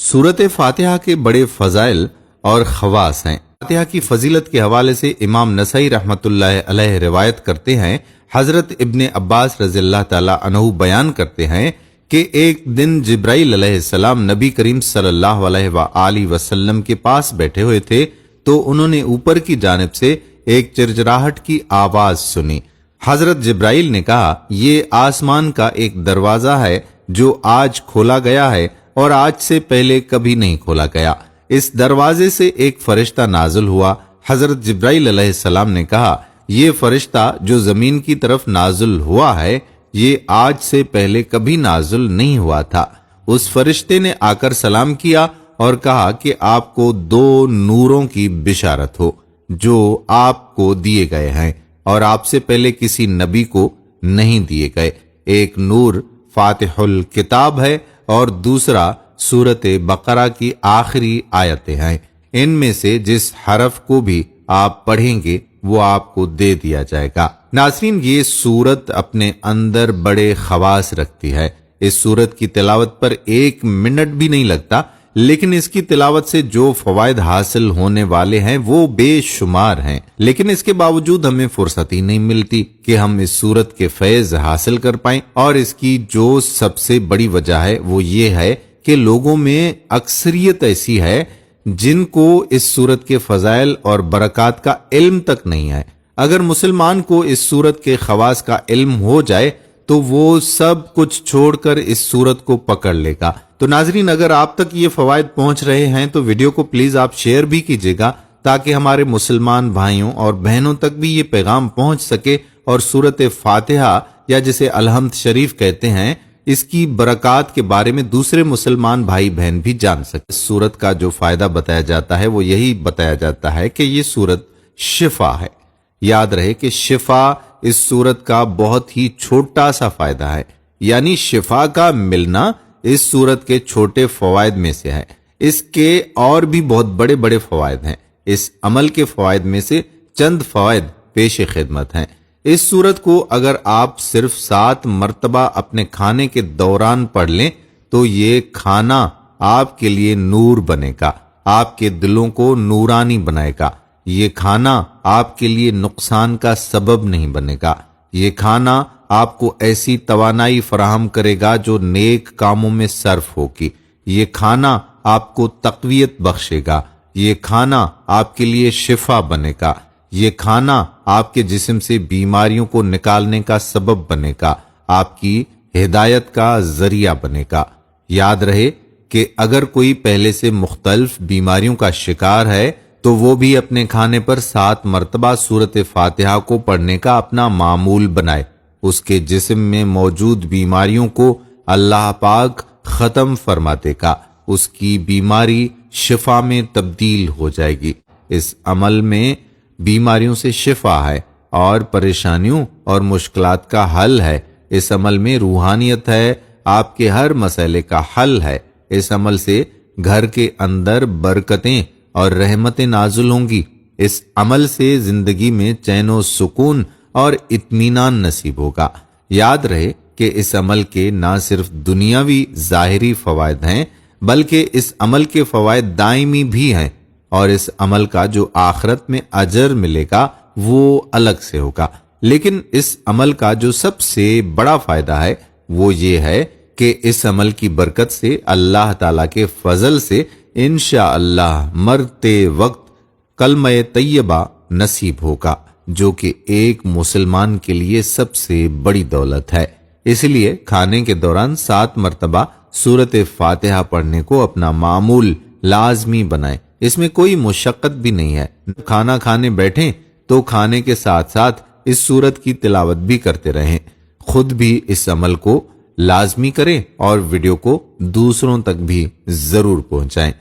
सूरत फातिहा के बड़े फ़ज़ाइल और ख़वास हैं। फातिहा की फजीलत के हवाले से इमाम नसई रहमतुल्लाह अलैह रिवायत करते हैं, हज़रत इब्ने अब्बास रज़ियल्लाहु ताला अन्हु बयान करते हैं कि एक दिन जिब्राइल अलैहिस्सलाम नबी करीम सल्लल्लाहु अलैहि वसल्लम के पास बैठे हुए थे तो उन्होंने ऊपर की जानिब से एक चिरचिराहट की आवाज सुनी। हजरत जिब्राइल ने कहा, ये आसमान का एक दरवाजा है जो आज खोला गया है और आज से पहले कभी नहीं खोला गया। इस दरवाजे से एक फरिश्ता नाजुल हुआ। हजरत जिब्राइल अलैहिस्सलाम ने कहा, ये फरिश्ता जो जमीन की तरफ नाजुल हुआ है ये आज से पहले कभी नाजुल नहीं हुआ था। उस फरिश्ते ने आकर सलाम किया और कहा कि आपको दो नूरों की बिशारत हो जो आपको दिए गए हैं और आपसे पहले किसी नबी को नहीं दिए गए। एक नूर फातिहुल किताब है और दूसरा सूरत बकरा की आखिरी आयतें हैं। इनमें से जिस हरफ को भी आप पढ़ेंगे वो आपको दे दिया जाएगा। नाज़रीन, ये सूरत अपने अंदर बड़े खवास रखती है। इस सूरत की तिलावत पर 1 मिनट भी नहीं लगता, लेकिन इसकी तिलावत से जो फवायद हासिल होने वाले हैं वो बेशुमार हैं। लेकिन इसके बावजूद हमें फुर्सत ही नहीं मिलती कि हम इस सूरत के फैज हासिल कर पाएं। और इसकी जो सबसे बड़ी वजह है वो ये है कि लोगों में अक्सरियत ऐसी है जिनको इस सूरत के फजाइल और बरक़ात का इल्म तक नहीं है। अगर मुसलमान को इस सूरत के खवास का इल्म हो जाए तो वो सब कुछ छोड़कर इस सूरत को पकड़ लेगा। तो नाजरीन, अगर आप तक ये फवायद पहुंच रहे हैं तो वीडियो को प्लीज आप शेयर भी कीजिएगा ताकि हमारे मुसलमान भाइयों और बहनों तक भी ये पैगाम पहुंच सके और सूरत फातिहा या जिसे अलहम्द शरीफ कहते हैं इसकी बरक़ात के बारे में दूसरे मुसलमान भाई बहन भी जान सके। इस सूरत का जो फायदा बताया जाता है वो यही बताया जाता है कि ये सूरत शिफा है। याद रहे कि शिफा इस सूरत का बहुत ही छोटा सा फायदा है, यानी शिफा का मिलना इस सूरत के छोटे फवायद में से है। इसके और भी बहुत बड़े बड़े फवायद हैं। इस अमल के फवायद में से चंद फवायद पेश खिदमत हैं। इस सूरत को अगर आप सिर्फ 7 मर्तबा अपने खाने के दौरान पढ़ लें तो ये खाना आपके लिए नूर बनेगा, आपके दिलों को नूरानी बनाएगा। ये खाना आपके लिए नुकसान का सबब नहीं बनेगा। ये खाना आपको ऐसी तवानाई फराहम करेगा जो नेक कामों में सर्फ होगी। ये खाना आपको तक़वियत बख्शेगा। ये खाना आपके लिए शिफा बनेगा। ये खाना आपके जिस्म से बीमारियों को निकालने का सबब बनेगा, आपकी हिदायत का जरिया बनेगा। याद रहे कि अगर कोई पहले से मुख्तलिफ बीमारियों का शिकार है तो वो भी अपने खाने पर 7 मर्तबा सूरत फातिहा को पढ़ने का अपना मामूल बनाए। उसके जिस्म में मौजूद बीमारियों को अल्लाह पाक खत्म फरमा देगा। उसकी बीमारी शिफा में तब्दील हो जाएगी। इस अमल में बीमारियों से शिफा है और परेशानियों और मुश्किलात का हल है। इस अमल में रूहानियत है, आपके हर मसले का हल है। इस अमल से घर के अंदर बरकतें और रहमतें नाजुल होंगी। इस अमल से जिंदगी में चैन और सुकून और इत्मीनान नसीब होगा। याद रहे कि इस अमल के ना सिर्फ दुनियावी ज़ाहिरी फवायद हैं बल्कि इस अमल के फवायद दायमी भी हैं और इस अमल का जो आखिरत में अजर मिलेगा वो अलग से होगा। लेकिन इस अमल का जो सबसे बड़ा फायदा है वो ये है कि इस अमल की बरकत से अल्लाह ताला के फजल से इंशाअल्लाह मरते वक्त कलमे तैयबा नसीब होगा, जो कि एक मुसलमान के लिए सबसे बड़ी दौलत है। इसलिए खाने के दौरान 7 मर्तबा सूरत फातिहा पढ़ने को अपना मामूल लाजमी बनाएं। इसमें कोई मुशक्कत भी नहीं है। खाना खाने बैठें तो खाने के साथ साथ इस सूरत की तिलावत भी करते रहें। खुद भी इस अमल को लाजमी करें और वीडियो को दूसरों तक भी जरूर पहुंचाएं।